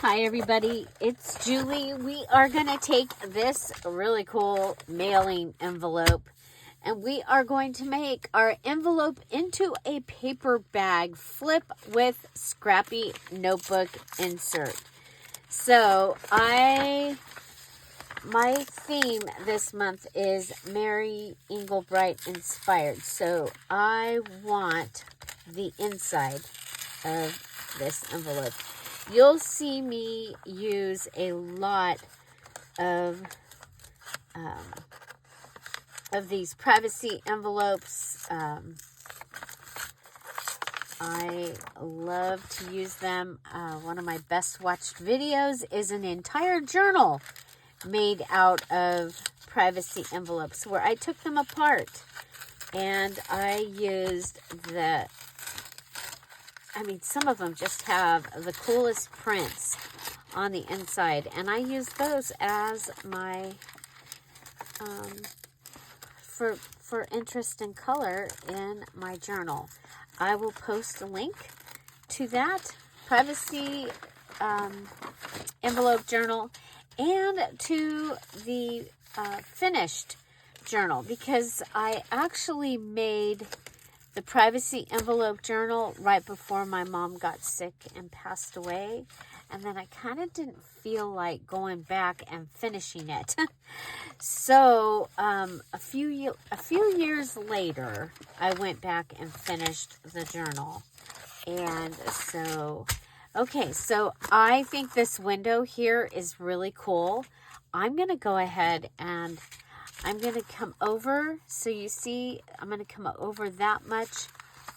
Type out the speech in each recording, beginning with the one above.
Hi everybody, it's Julie. We are going to take this really cool mailing envelope and we are going to make our envelope into a paper bag flip with scrappy notebook insert. So my theme this month is Mary Engelbright inspired. So I want the inside of this envelope. You'll see me use a lot of these privacy envelopes. I love to use them. One of my best watched videos is an entire journal made out of privacy envelopes where I took them apart and I used some of them just have the coolest prints on the inside, and I use those as my, for interest and color in my journal. I will post a link to that privacy envelope journal and to the finished journal, because I actually made the privacy envelope journal right before my mom got sick and passed away. And then I kind of didn't feel like going back and finishing it. So a few years later, I went back and finished the journal. And so, okay, so I think this window here is really cool. I'm going to go ahead and I'm going to come over, so you see, I'm going to come over that much,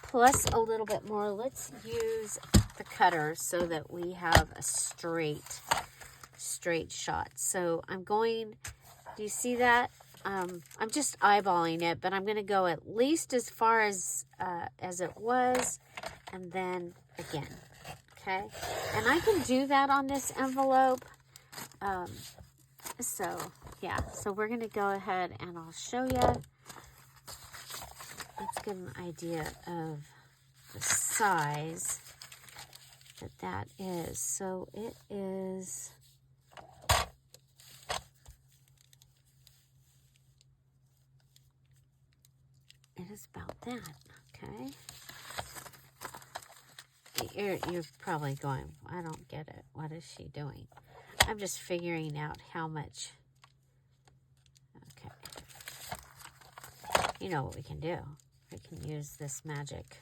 plus a little bit more. Let's use the cutter so that we have a straight shot. So I'm going, do you see that? I'm just eyeballing it, but I'm going to go at least as far as it was, and then again, okay? And I can do that on this envelope. So, yeah, so we're going to go ahead and I'll show you. Let's get an idea of the size that is. So it is, about that, okay? You're probably going, I don't get it. What is she doing? I'm just figuring out how much. Okay. You know what we can do. We can use this magic.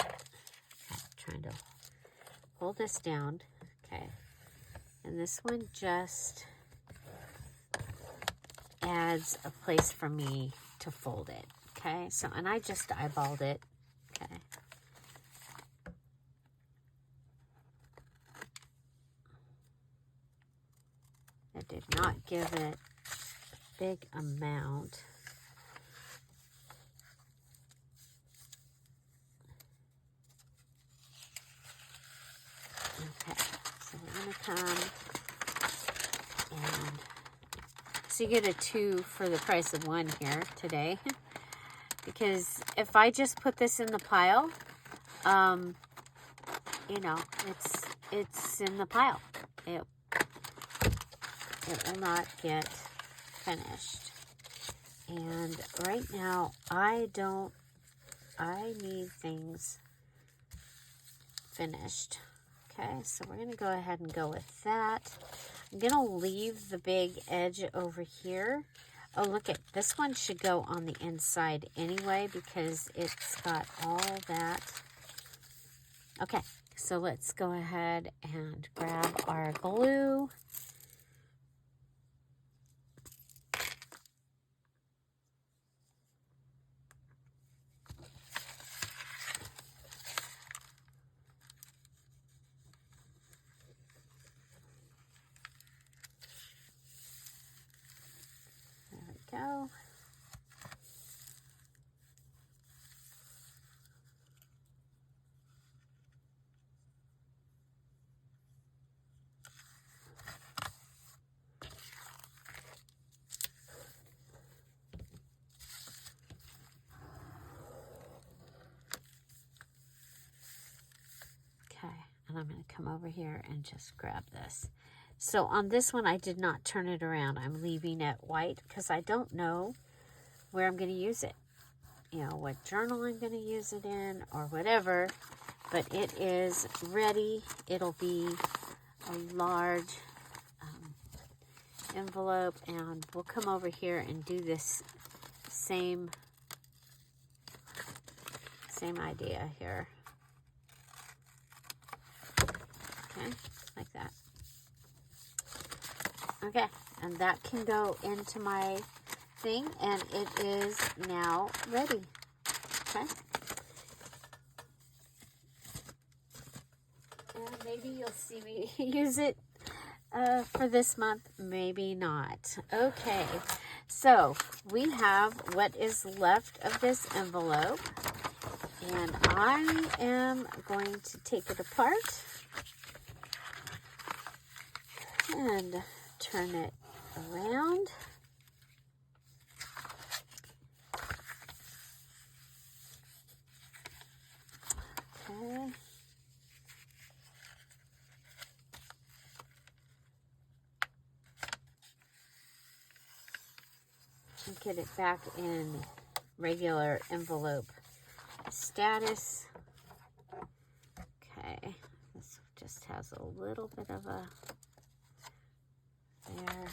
Okay, trying to hold this down. Okay. And this one just adds a place for me to fold it. Okay, so, and I just eyeballed it, okay. I did not give it a big amount. Okay, so we're going to come and, so you get a 2 for the price of 1 here today. Because if I just put this in the pile, you know, it's in the pile. It will not get finished. And right now, I need things finished. Okay, so we're going to go ahead and go with that. I'm going to leave the big edge over here. Oh, look at this one should go on the inside anyway because it's got all that. Okay, so let's go ahead and grab our glue. There we go. I'm going to come over here and just grab this. So on this one, I did not turn it around. I'm leaving it white because I don't know where I'm going to use it. You know, what journal I'm going to use it in or whatever. But it is ready. It'll be a large envelope, and we'll come over here and do this same idea here. Okay, like that. Okay, and that can go into my thing, and it is now ready. Okay. And maybe you'll see me use it for this month, maybe not. Okay, so we have what is left of this envelope, and I am going to take it apart and turn it around. Okay. And get it back in regular envelope status. Okay, this just has a little bit of a there.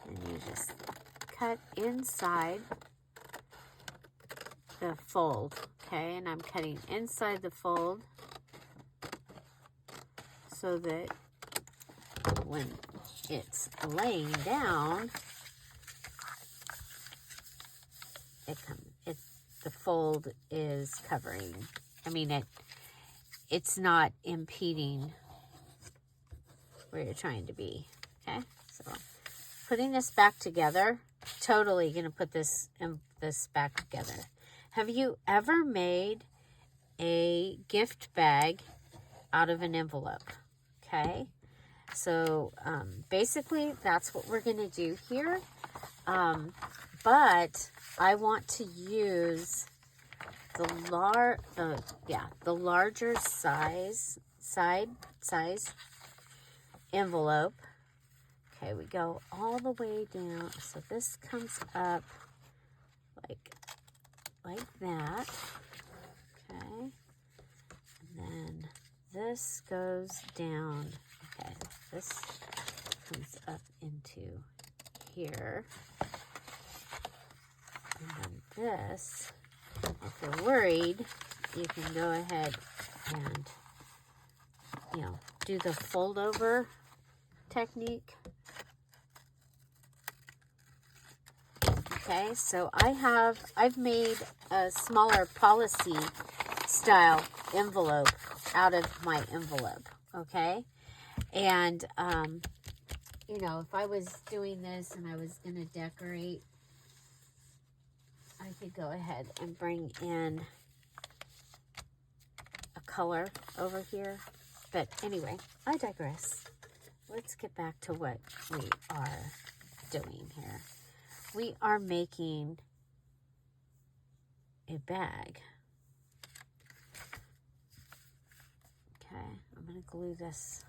And you just cut inside the fold, okay? And I'm cutting inside the fold so that when it's laying down, the fold is covering. I mean, it's not impeding where you're trying to be. Okay, so putting this back together, totally gonna put this back together. Have you ever made a gift bag out of an envelope? Okay, so basically that's what we're gonna do here. But I want to use the larger size envelope. Okay, we go all the way down. So this comes up like that. Okay, and then this goes down. Okay, this comes up into here. And then this, if you're worried, you can go ahead and, do the fold over technique. Okay, so I've made a smaller policy style envelope out of my envelope, okay? And, if I was doing this and I was going to decorate, I could go ahead and bring in a color over here. But anyway, I digress. Let's get back to what we are doing here. We are making a bag. Okay, I'm going to glue this.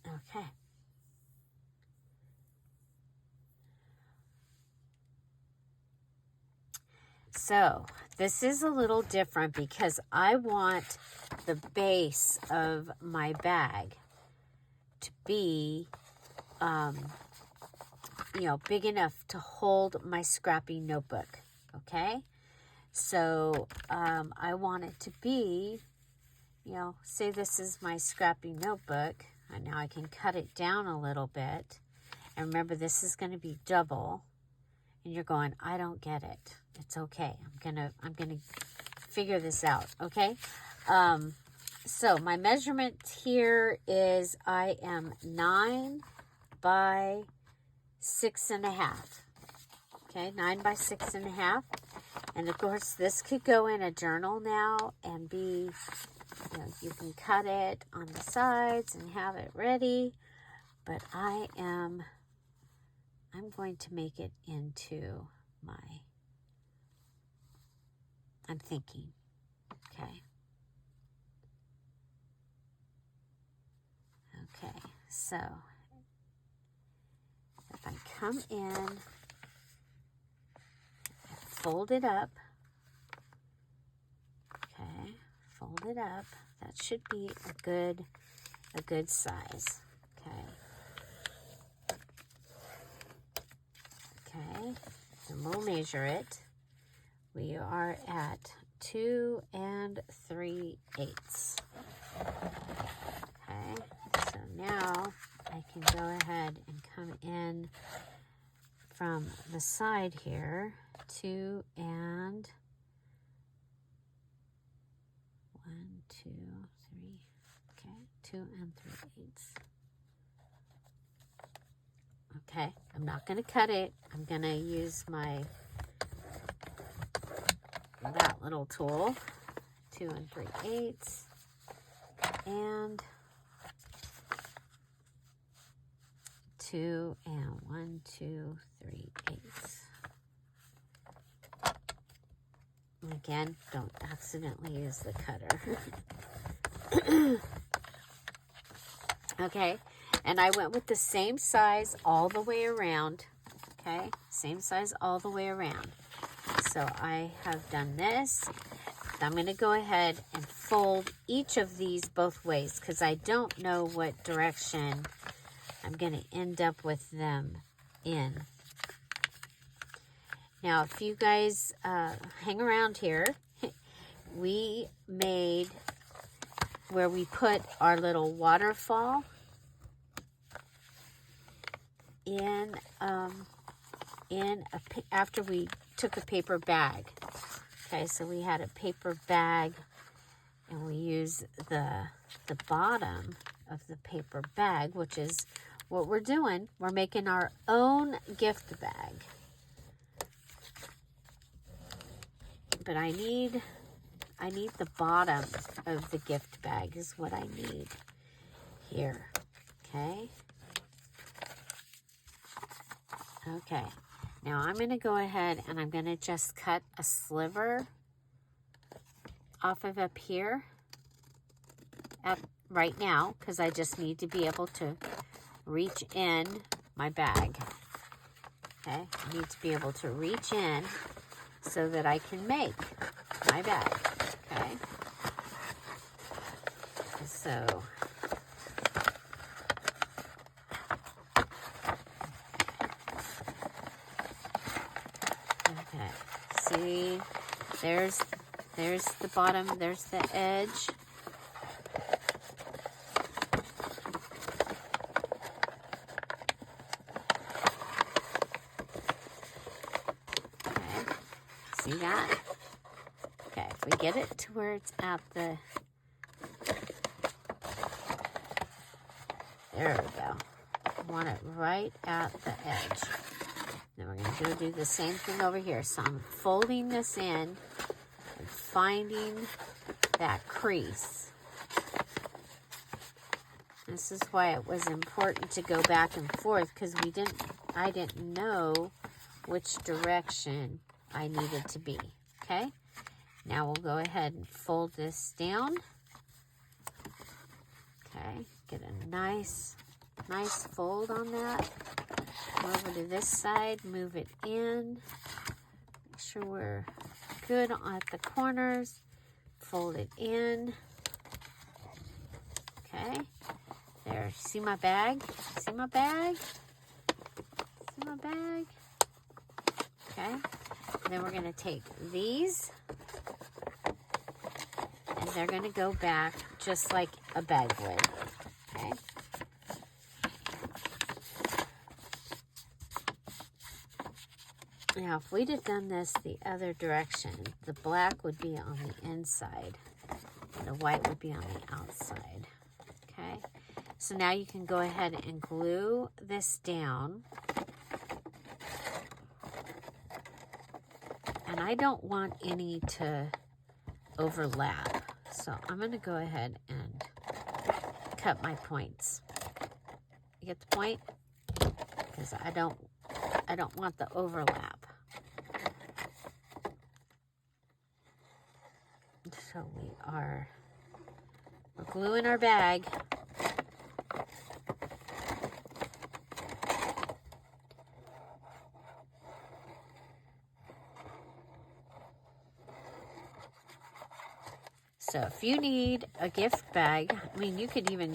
Okay. So this is a little different because I want the base of my bag to be, big enough to hold my scrappy notebook. Okay. So I want it to be, say this is my scrappy notebook. And now I can cut it down a little bit. And remember, this is going to be double. And you're going, I don't get it. It's okay. I'm gonna figure this out. Okay. So my measurement here is I am 9 by 6.5. Okay, 9 by 6.5. And of course, this could go in a journal now and be, you know, you can cut it on the sides and have it ready. But I'm going to make it into I'm thinking, okay. Okay, so if I come in, fold it up, okay, fold it up. That should be a good size, okay. Okay, and we'll measure it. We are at 2 3/8. Okay, so now I can go ahead and come in from the side here, 2 and 1, 2, 3. Okay, 2 3/8. Okay, I'm not going to cut it. I'm going to use that little tool, 2 3/8, and 2 and 1, 2, 3/8. Again, don't accidentally use the cutter. Okay, and I went with the same size all the way around. Okay, same size all the way around. So I have done this. I'm going to go ahead and fold each of these both ways because I don't know what direction I'm going to end up with them in. Now, if you guys hang around here, we made where we put our little waterfall in after we took a paper bag. Okay, so we had a paper bag, and we use the bottom of the paper bag, which is what we're doing. We're making our own gift bag. But I need the bottom of the gift bag is what I need here. Okay. Okay. Now I'm going to go ahead and I'm going to just cut a sliver off of up here right now because I just need to be able to reach in my bag. Okay, I need to be able to reach in so that I can make my bag. Okay, so okay, see, there's the bottom, there's the edge. See that? Okay, if we get it to where it's at the... There we go. I want it right at the edge. Then we're going to go do the same thing over here. So I'm folding this in and finding that crease. This is why it was important to go back and forth because I didn't know which direction I needed to be. Okay, now we'll go ahead and fold this down. Okay, get a nice fold on that. Go over to this side, move it in. Make sure we're good at the corners. Fold it in. Okay, there. See my bag? See my bag? See my bag? Okay. Then we're going to take these, and they're going to go back just like a bag would, okay? Now, if we'd have done this the other direction, the black would be on the inside, and the white would be on the outside, okay? So now you can go ahead and glue this down. And And I don't want any to overlap. So I'm going to go ahead and cut my points. You get the point? Because I don't want the overlap. So we're gluing our bag. So if you need a gift bag, I mean, you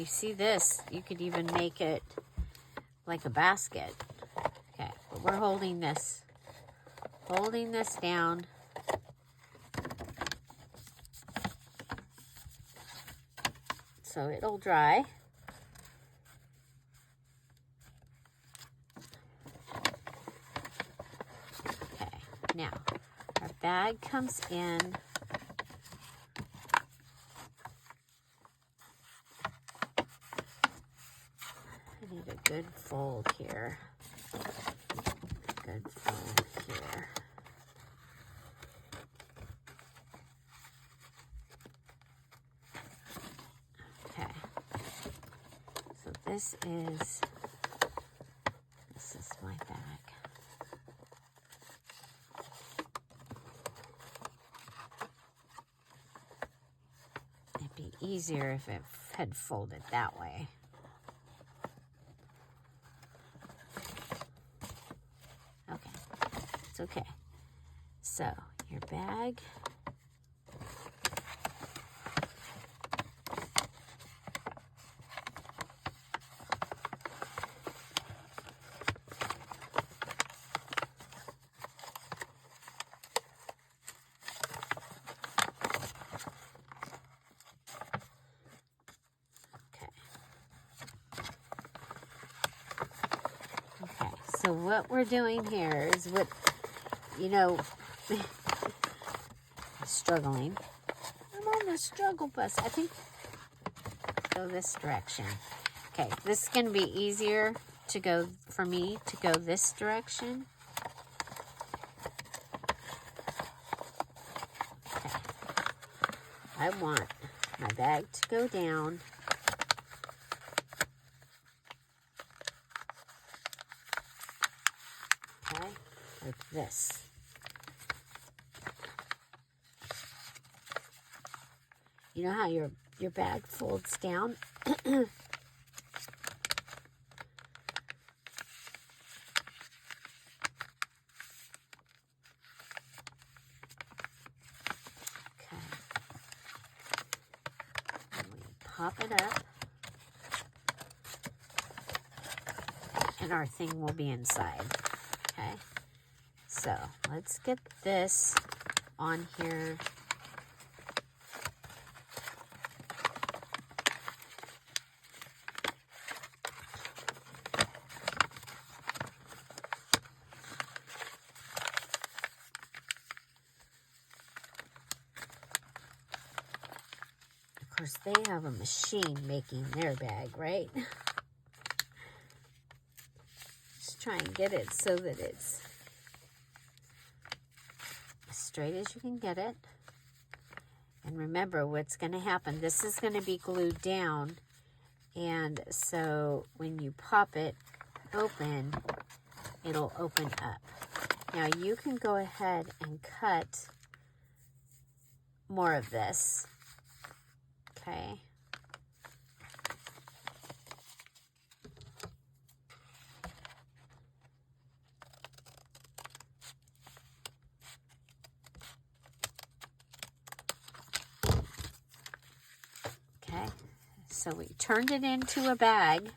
see this, you could even make it like a basket. Okay, but we're holding this down. So it'll dry. Okay, now our bag comes in. I need a good fold here. Good fold here. Okay. So this is my bag. It'd be easier if it had folded that way. Okay, it's okay. So your bag. So what we're doing here is what, struggling. I'm on the struggle bus. I think go this direction. Okay, this is going to be easier to go, for me to go this direction. Okay. I want my bag to go down. Okay, like this. You know how your bag folds down? Okay. And we pop it up. And our thing will be inside. Okay, so let's get this on here. Of course, they have a machine making their bag, right? Try and get it so that it's as straight as you can get it. And remember what's going to happen. This is going to be glued down. And so when you pop it open, it'll open up. Now you can go ahead and cut more of this. Okay. So we turned it into a bag.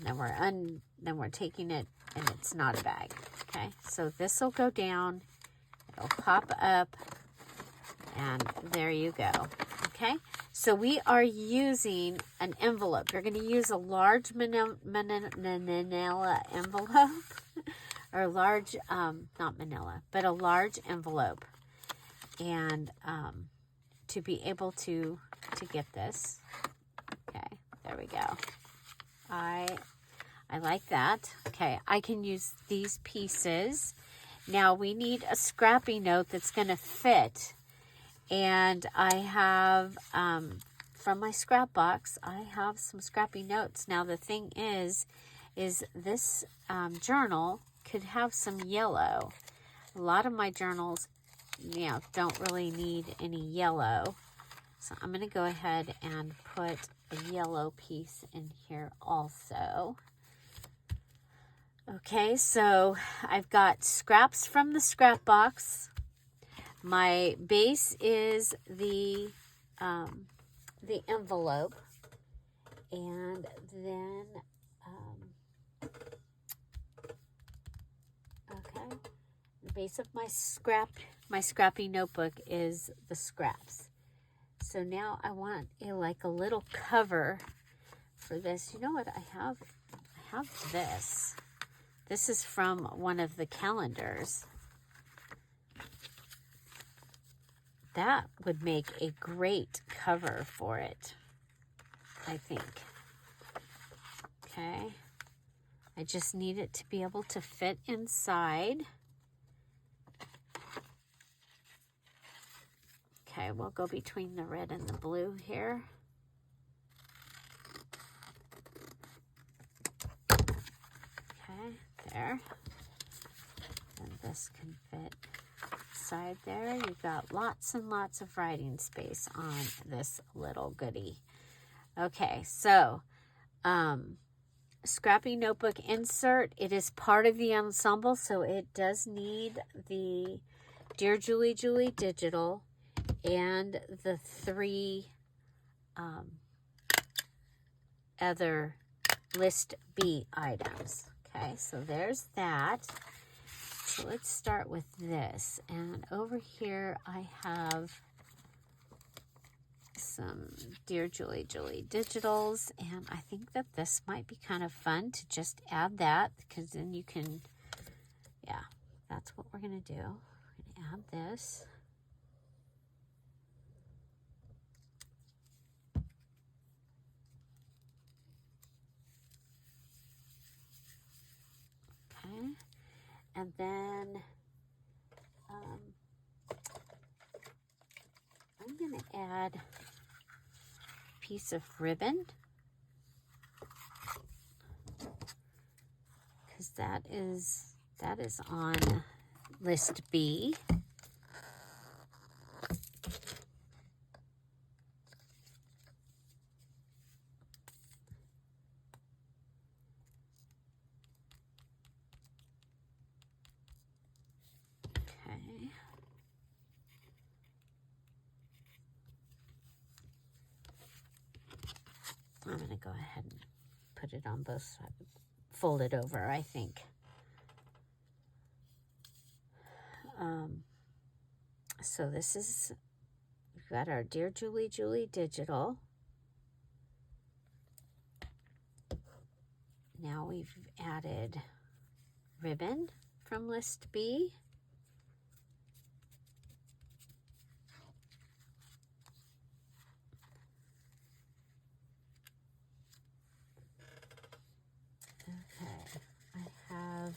Then we're taking it, and it's not a bag. Okay, so this will go down. It'll pop up, and there you go. Okay, so we are using an envelope. You're going to use a large manila envelope, or large, not manila, but a large envelope, and to be able to get this. Okay, there we go. I like that. Okay, I can use these pieces, Now we need a scrappy note that's going to fit. And I have, from my scrap box, I have some scrappy notes. Now the thing is this journal could have some yellow. A lot of my journals, you know, don't really need any yellow. So I'm going to go ahead and put a yellow piece in here also. Okay, so I've got scraps from the scrap box. My base is the envelope, and then okay, the base of my scrappy notebook is the scraps. So now I want like a little cover for this. You know what I have? I have this. This is from one of the calendars. That would make a great cover for it, I think. Okay. I just need it to be able to fit inside. Okay, we'll go between the red and the blue here. Okay, there. And this can fit inside there. You've got lots and lots of writing space on this little goodie. Okay, so scrappy notebook insert. It is part of the ensemble, so it does need the Dear Julie Julie digital and the 3 other list B items. Okay, so there's that. So let's start with this. And over here I have some Dear Julie Julie digitals, and I think that this might be kind of fun to just add that, because then you can, yeah, that's what we're going to do. We're going to add this. Okay, and then I'm going to add a piece of ribbon, because that is on list B. Okay. I'm going to go ahead and put it on both sides, fold it over, I think. So this is, we've got our Dear Julie Julie digital. Now we've added ribbon from list B. Okay, I have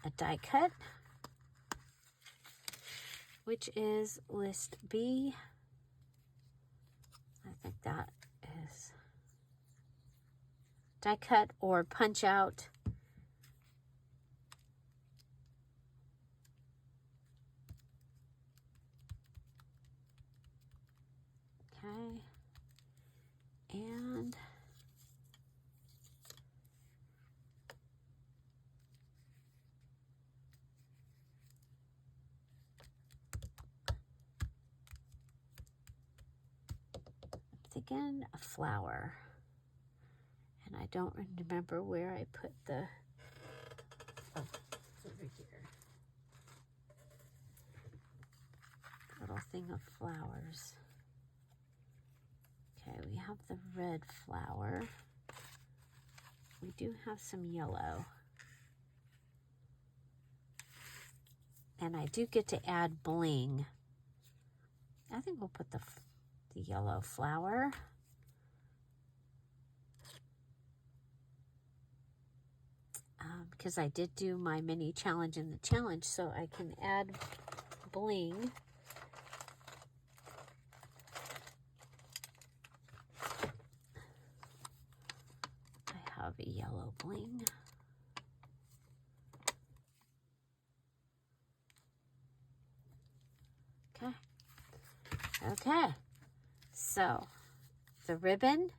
a die cut, which is list B. I think that is die cut or punch out. Okay, and thinking a flower, and I don't remember where I put the, oh, it's over here, little thing of flowers. Okay, we have the red flower. We do have some yellow. then I do get to add bling. I think we'll put the yellow flower. Because I did do my mini challenge in the challenge, so I can add bling. I have a yellow bling. Okay. Okay. So the ribbon,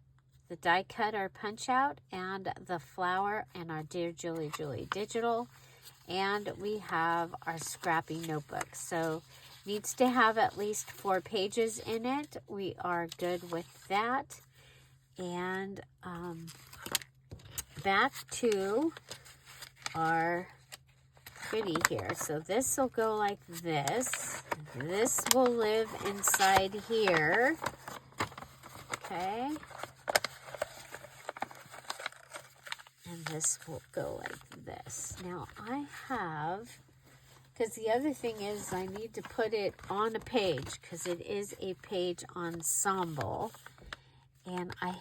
the die cut or punch out, and the flower, and our Dear Julie Julie digital, and we have our scrappy notebook. So needs to have at least 4 pages in it. We are good with that. And back to our goodie here. So this will go like this. This will live inside here. Okay. And this will go like this. Now I have, because the other thing is I need to put it on a page, because it is a page ensemble. And I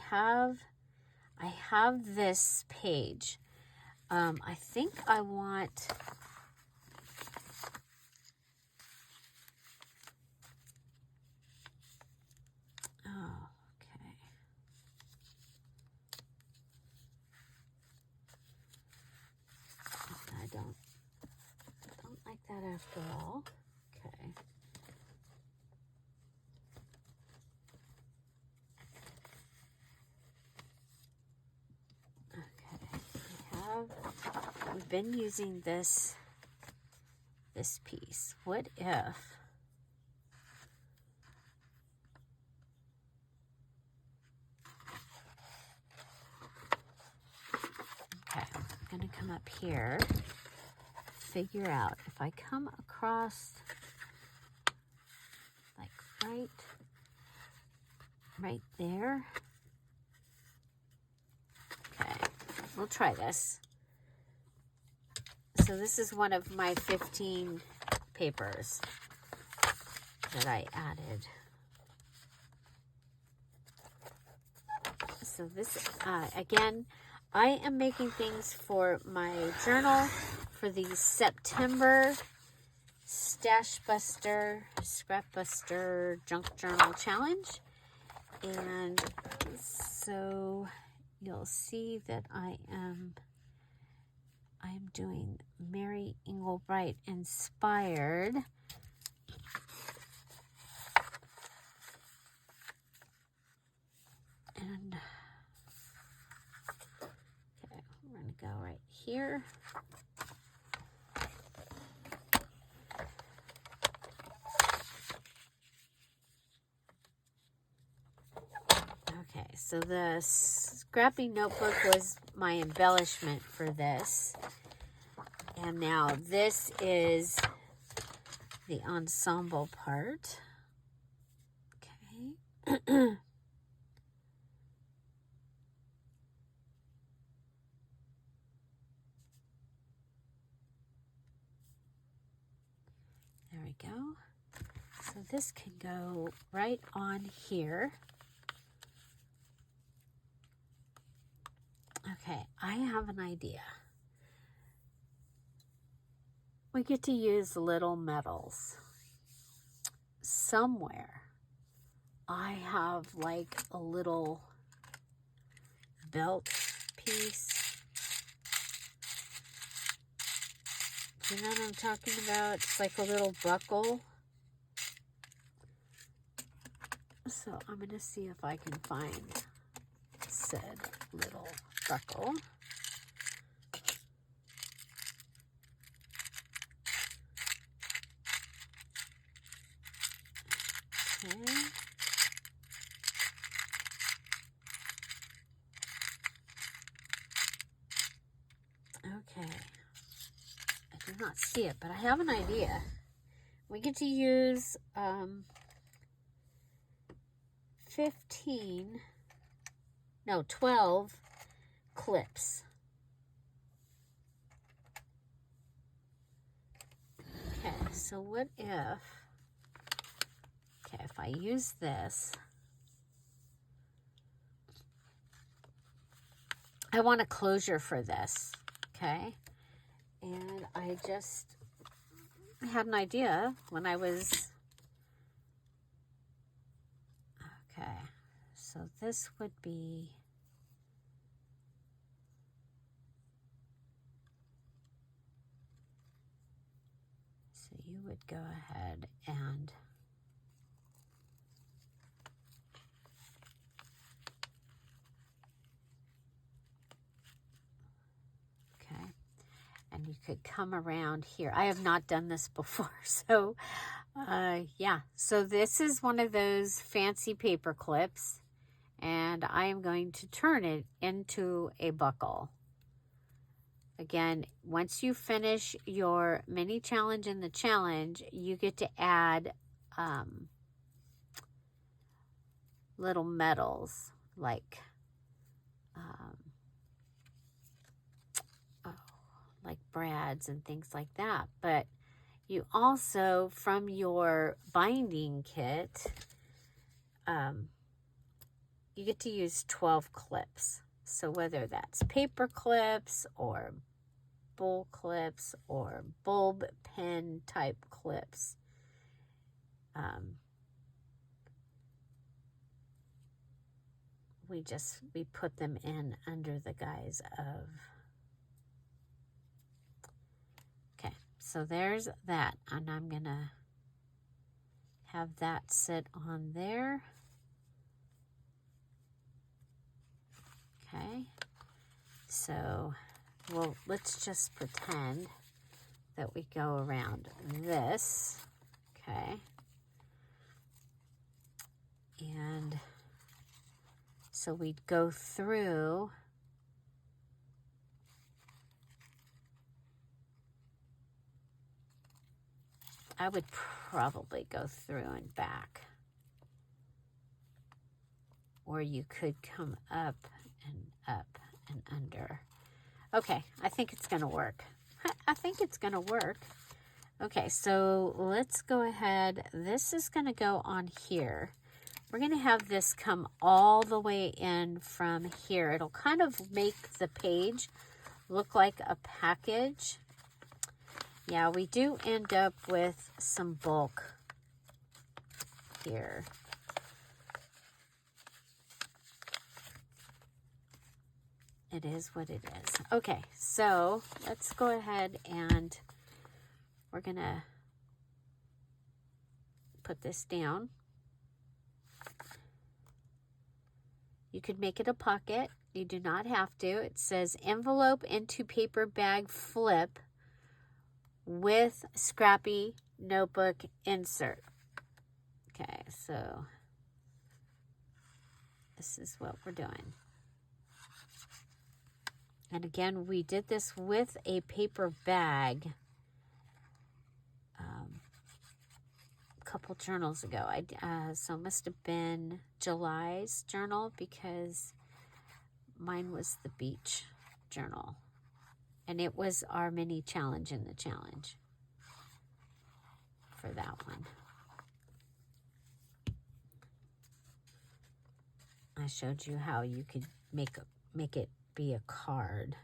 have this page. I think I want, I don't like that after all. Okay. We've been using this piece. What if okay, I'm gonna come up here, figure out if I come across like right there. Okay, we'll try this. So this is one of my 15 papers that I added. So this, again, I am making things for my journal for the September Stash Buster, Scrap Buster Junk Journal Challenge. And so you'll see that I am doing Mary Engelbright inspired. And okay, we're gonna go right here. Okay, so the scrappy notebook was my embellishment for this. And now this is the ensemble part. Okay. There we go. So this can go right on here. Okay, I have an idea. We get to use little medals. Somewhere I have like a little belt piece. Do you know what I'm talking about? It's like a little buckle. So I'm going to see if I can find said little buckle. Okay. Okay. I do not see it, but I have an idea. We get to use 12 clips. Okay, so what if, okay, if I use this, I want a closure for this, okay? And I just had an idea when I was, okay, so this would be, so you would go ahead and and you could come around here. I have not done this before, so yeah. So this is one of those fancy paper clips, and I am going to turn it into a buckle. Again, once you finish your mini challenge in the challenge, you get to add little medals like like brads and things like that. But you also, from your binding kit, you get to use 12 clips. So whether that's paper clips or bowl clips or bulb pen type clips, we put them in under the guise of. Okay, so there's that, and I'm gonna have that sit on there. Okay, so let's just pretend that we go around this, okay, and so we'd go through I would probably go through and back, or you could come up and under. Okay, I think it's gonna work. I think it's gonna work. Okay, so let's go ahead. This is gonna go on here. We're gonna have this come all the way in from here. It'll kind of make the page look like a package. Yeah, we do end up with some bulk here. It is what it is. Okay, so let's go ahead and we're gonna put this down. You could make it a pocket. You do not have to. It says envelope into paper bag flip with scrappy notebook insert. Okay, so this is what we're doing. And again, we did this with a paper bag a couple journals ago. So it must have been July's journal, because mine was the beach journal. And it was our mini challenge in the challenge for that one. I showed you how you could make it be a card.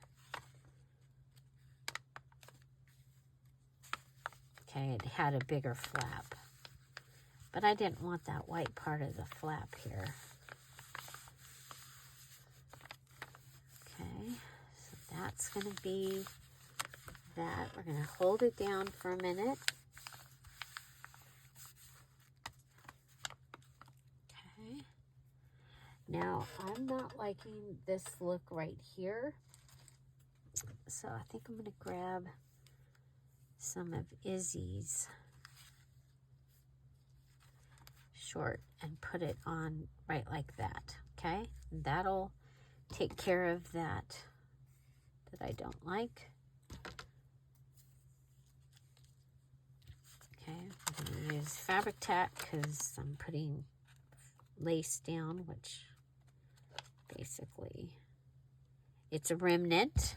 Okay, it had a bigger flap, but I didn't want that white part of the flap here. Okay, so that's going to be that. We're going to hold it down for a minute. Okay. Now, I'm not liking this look right here, so I think I'm going to grab some of Izzy's short and put it on right like that, okay? And that'll take care of that I don't like. Okay, I'm going to use fabric tack because I'm putting lace down, which basically it's a remnant.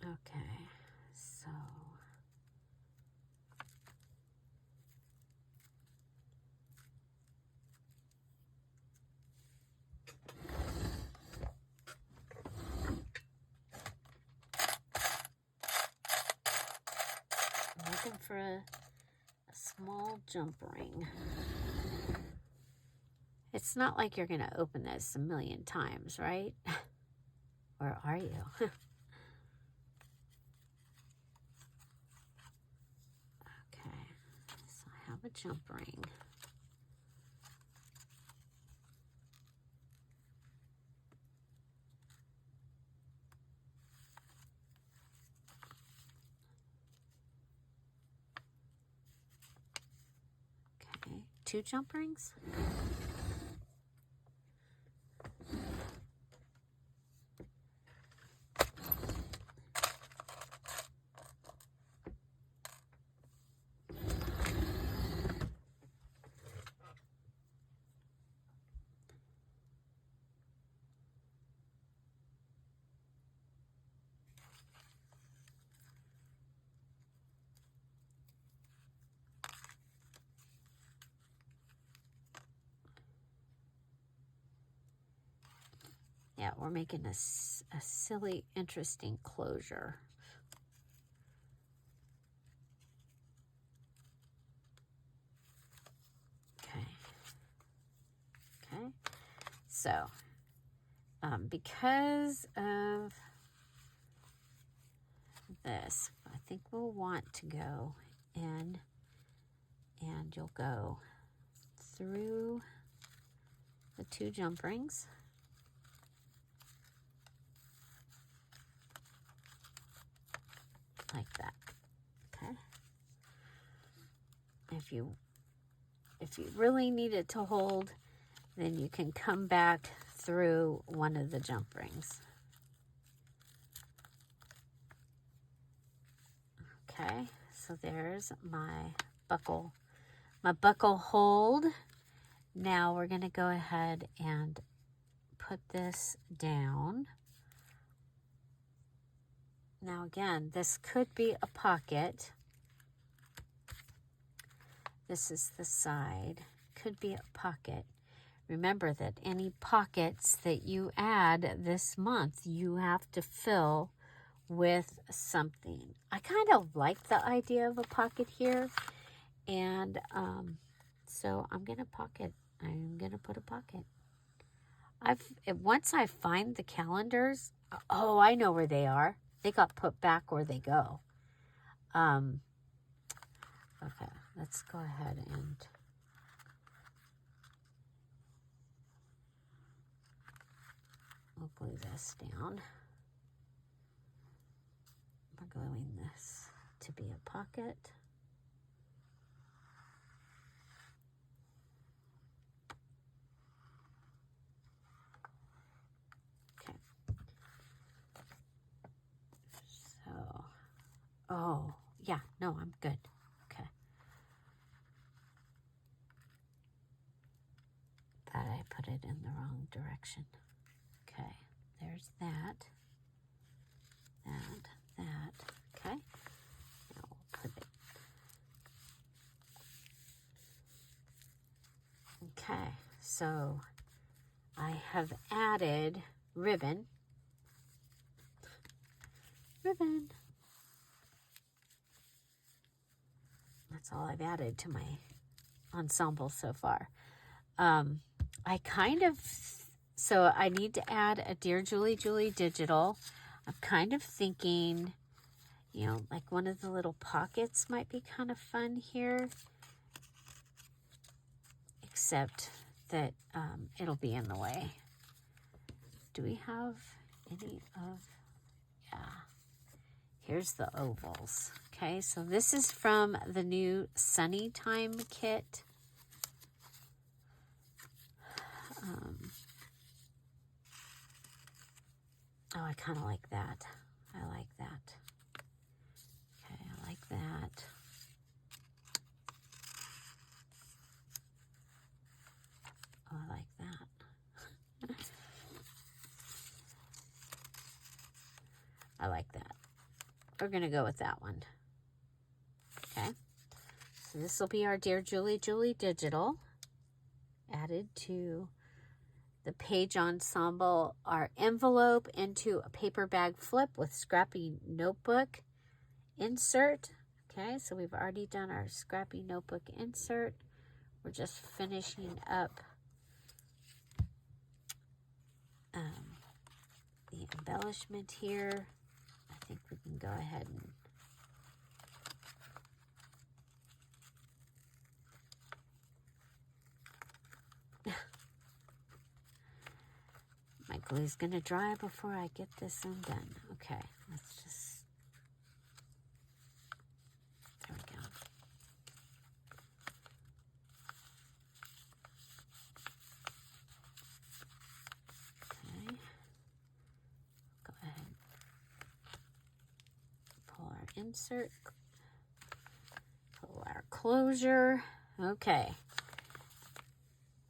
Okay, so I'm looking for a small jump ring. It's not like you're going to open this a million times, right? Or are you? Okay, so I have a jump ring. Okay, 2 jump rings. Yeah, we're making a silly, interesting closure. Okay. Okay. So, because of this, I think we'll want to go in, and you'll go through the 2 jump rings. Like that. Okay. If you really need it to hold, then you can come back through one of the jump rings. Okay, so there's my buckle hold. Now we're going to go ahead and put this down. Now again, this could be a pocket. This is the side. Could be a pocket. Remember that any pockets that you add this month, you have to fill with something. I kind of like the idea of a pocket here. And so I'm going to put a pocket. Once I find the calendars, oh, I know where they are. They got put back where they go. Okay, let's go ahead and we'll glue this down. We're gluing this to be a pocket. Okay. So, oh, yeah, no, I'm good. Okay. Thought I put it in the wrong direction. Okay, there's that. Okay. Now we'll put it. Okay, so I have added ribbon. That's all I've added to my ensemble so far. So I need to add a Dear Julie Julie digital. I'm kind of thinking, like one of the little pockets might be kind of fun here. Except that it'll be in the way. Do we have any of, yeah. Here's the ovals. Okay, so this is from the new Sunny Time kit. Oh, I kind of like that. I like that. Okay, I like that. Oh, I like that. I like that. We're going to go with that one. Okay. So this will be our Dear Julie Julie digital added to the page ensemble, our envelope into a paper bag flip with scrappy notebook insert. Okay, so we've already done our scrappy notebook insert. We're just finishing up the embellishment here. I think we can go ahead and my glue's gonna dry before I get this undone. Okay, let's just, there we go. Okay, go ahead, pull our insert, pull our closure. Okay,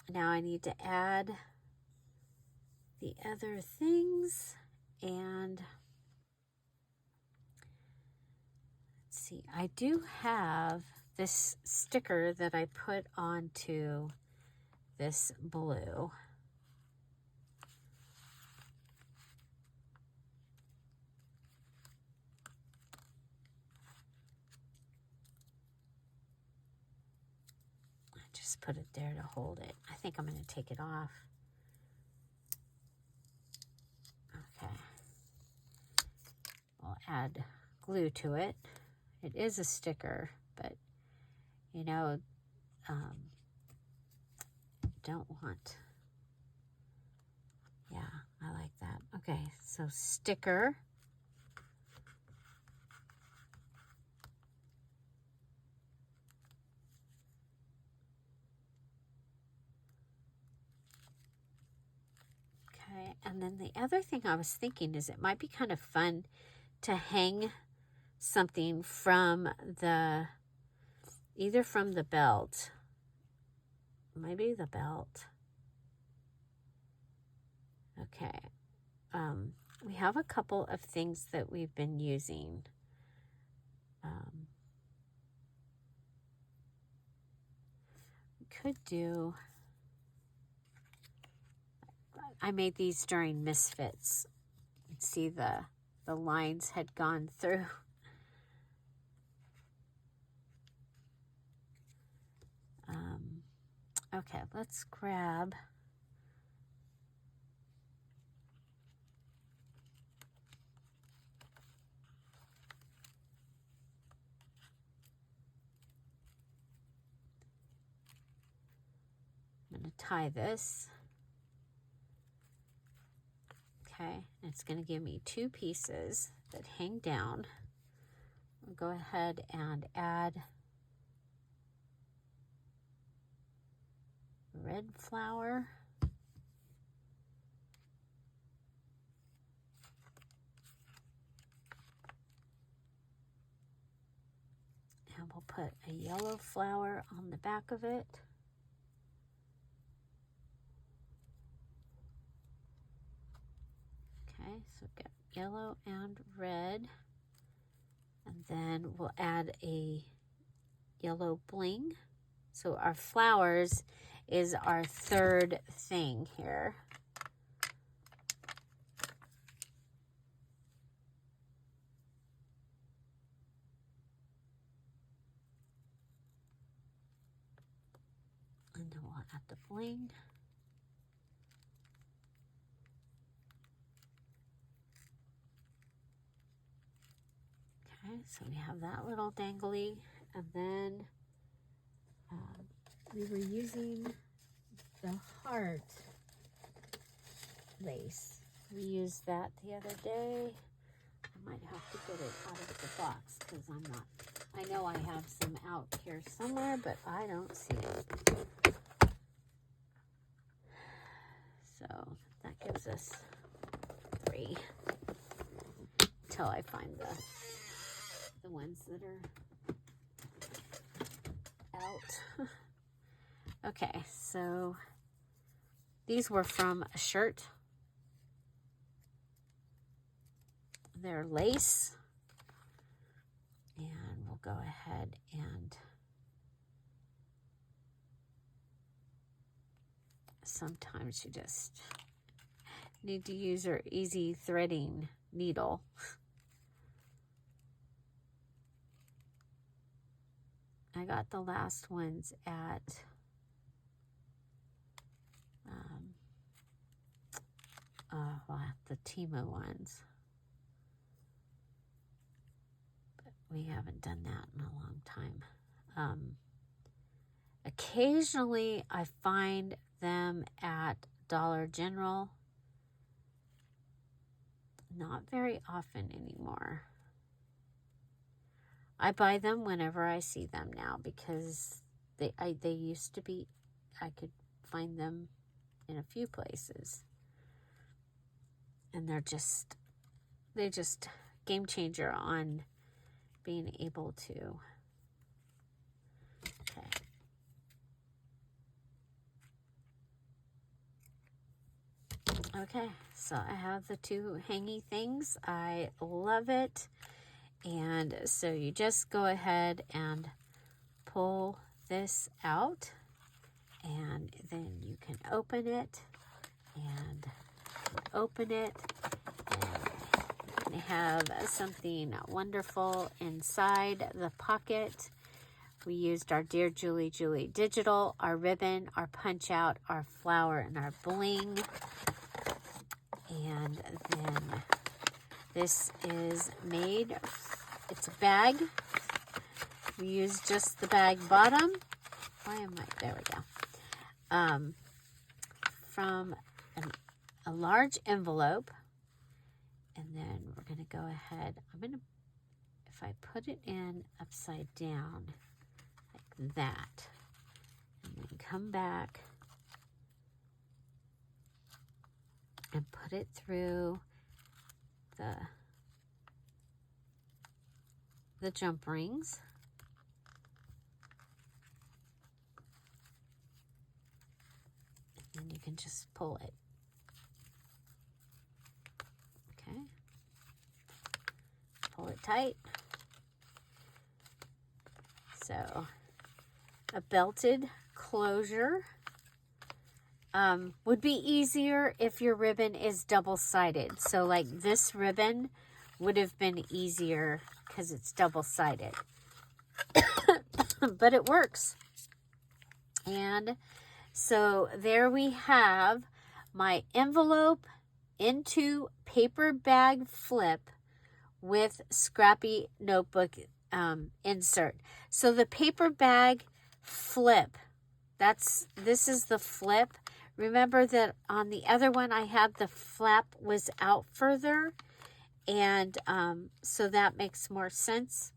now I need to add the other things, and let's see, I do have this sticker that I put onto this blue. just put it there to hold it. I think I'm going to take it off. Okay. We'll add glue to it. It is a sticker, but you know, don't want. Yeah, I like that. Okay, so sticker. Okay, and then the other thing I was thinking is it might be kind of fun to hang something from the, either from the belt, maybe the belt. Okay, we have a couple of things that we've been using. We could do, I made these during Misfits. You can see the lines had gone through. Okay, let's grab I'm going to tie this. Okay, and it's going to give me two pieces that hang down. I'll go ahead and add red flower. And we'll put a yellow flower on the back of it. Okay, so we've got yellow and red. And then we'll add a yellow bling. So our flowers is our third thing here. And then we'll add the bling. Okay, so we have that little dangly, and then we were using the heart lace. We used that the other day. I might have to get it out of the box because I'm not, I know I have some out here somewhere, but I don't see it. So that gives us 3 until I find the ones that are out. Okay, so these were from a shirt. They're lace. And we'll go ahead and sometimes you just need to use your easy threading needle. I got the last ones at the Timo ones. But we haven't done that in a long time. Occasionally I find them at Dollar General. Not very often anymore. I buy them whenever I see them now because they used to be, I could find them in a few places. And they're just game changer on being able to. Okay, so I have the 2 hangy things. I love it. And so you just go ahead and pull this out, and then you can open it and open it, and have something wonderful inside the pocket We used our Dear Julie Julie digital, our ribbon, our punch out, our flower, and our bling. And then this is made, it's a bag. We use just the bag bottom. Why am I, there we go. From a large envelope. And then we're going to go ahead, if I put it in upside down, like that, and then come back and put it through the jump rings. And then you can just pull it. Okay. Pull it tight. So, a belted closure would be easier if your ribbon is double-sided. So, like this ribbon would have been easier because it's double-sided. But it works. And so, there we have my envelope into paper bag flip with scrappy notebook insert. So the paper bag flip, this is the flip. Remember that on the other one I had the flap was out further, and so that makes more sense.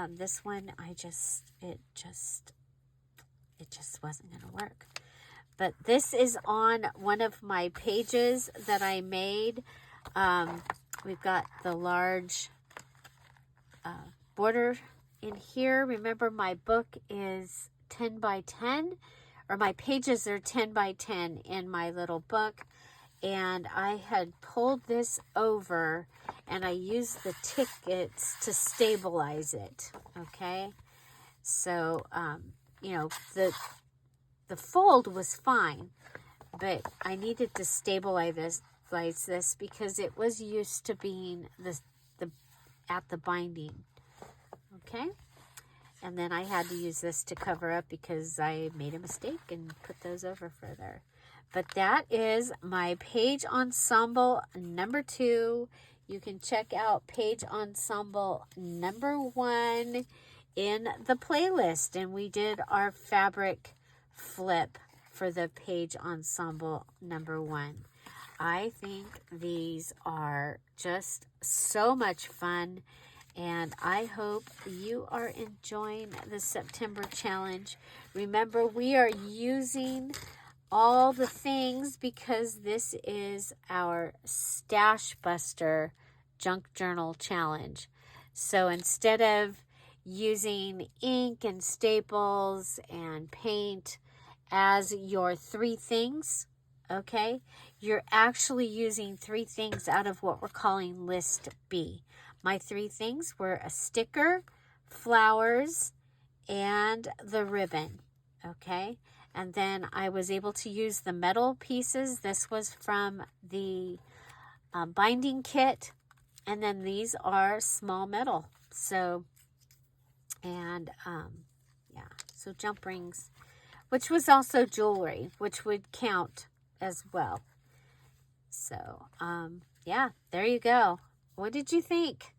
This one it just wasn't going to work. But this is on one of my pages that I made. We've got the large border in here. Remember, my book is 10 by 10, or my pages are 10 by 10 in my little book. And I had pulled this over, and I used the tickets to stabilize it. Okay? So, you know, the fold was fine, but I needed to stabilize this because it was used to being at the binding. Okay, and then I had to use this to cover up because I made a mistake and put those over further. But that is my page ensemble number 2. You can check out page ensemble number 1 in the playlist, and we did our fabric flip for the page ensemble number 1. I think these are just so much fun, and I hope you are enjoying the September challenge. Remember, we are using all the things because this is our Stash Buster Junk Journal Challenge. So instead of using ink and staples and paint as your 3 things, okay, you're actually using 3 things out of what we're calling List B. My 3 things were a sticker, flowers, and the ribbon, okay? And then I was able to use the metal pieces. This was from the binding kit, and then these are small metal. So, and yeah, so jump rings, which was also jewelry, which would count as well. So, yeah, there you go. What did you think?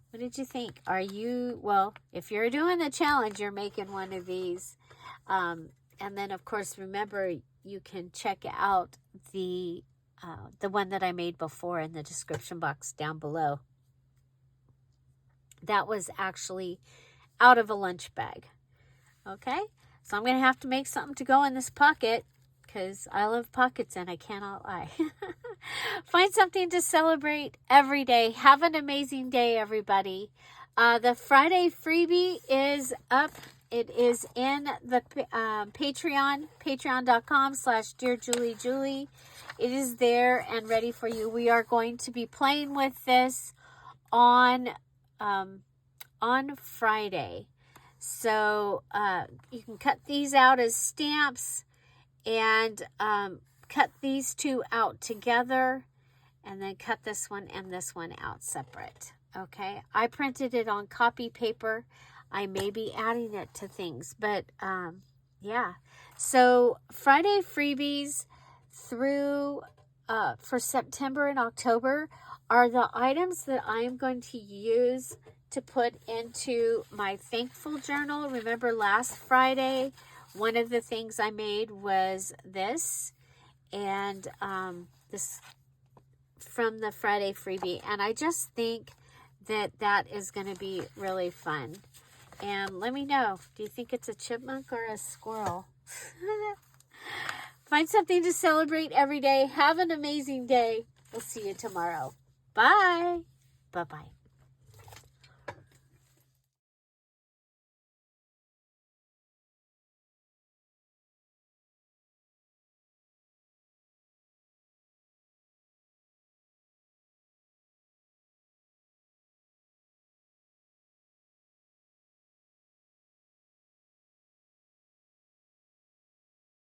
What did you think? Are you, well, if you're doing the challenge, you're making one of these. And then, of course, remember, you can check out the one that I made before in the description box down below. That was actually out of a lunch bag. Okay? So I'm going to have to make something to go in this pocket because I love pockets and I cannot lie. Find something to celebrate every day. Have an amazing day, everybody. The Friday freebie is up. It is in the Patreon, patreon.com/DearJulieJulie. It is there and ready for you. We are going to be playing with this on Friday. So you can cut these out as stamps and cut these 2 out together and then cut this one and this one out separate. Okay, I printed it on copy paper. I may be adding it to things, but yeah. So Friday freebies through for September and October are the items that I am going to use to put into my thankful journal. Remember last Friday, one of the things I made was this, and this from the Friday freebie. And I just think that that is going to be really fun. And let me know, do you think it's a chipmunk or a squirrel? Find something to celebrate every day. Have an amazing day. We'll see you tomorrow. Bye. Bye-bye.